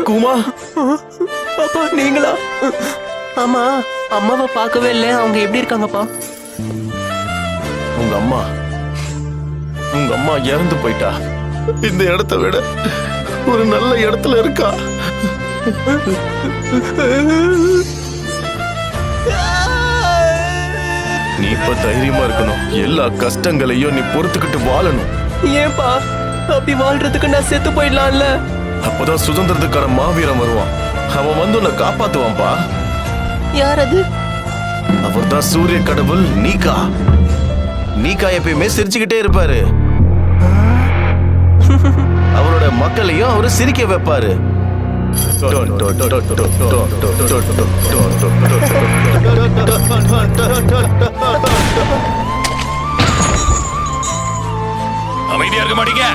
குமா, அப்பா நீங்களா? ஆமா, அம்மாவை பார்க்கவே இல்லை. அவங்க எப்படி இருக்காங்கப்பா? உங்க அம்மா இறந்து போயிட்டா. இந்த இடத்தை விட ஒரு நல்ல இடத்துல இருக்கா. நீ இப்ப தைரியமா இருக்கணும். எல்லா கஷ்டங்களையும் நீ பொறுத்துக்கிட்டு வாழணும். ஏன்பா அப்படி வாழ்றதுக்கு நான் செத்து போயிடலாம்ல? அப்பதான் சுதந்திரத்துக்கான மாவீரன் வருவான். அவன் வந்து உன்னை காப்பாத்துவான்பா. யார் அது? அவர்தான் சூரிய கடவுள் நீகா. நீகா எப்பயுமே சிரிச்சுக்கிட்டே இருப்பாரு. அவரோட மக்களையும் அவரு சிரிக்க வைப்பாரு. அமைதியா இருக்க மாட்டீங்க?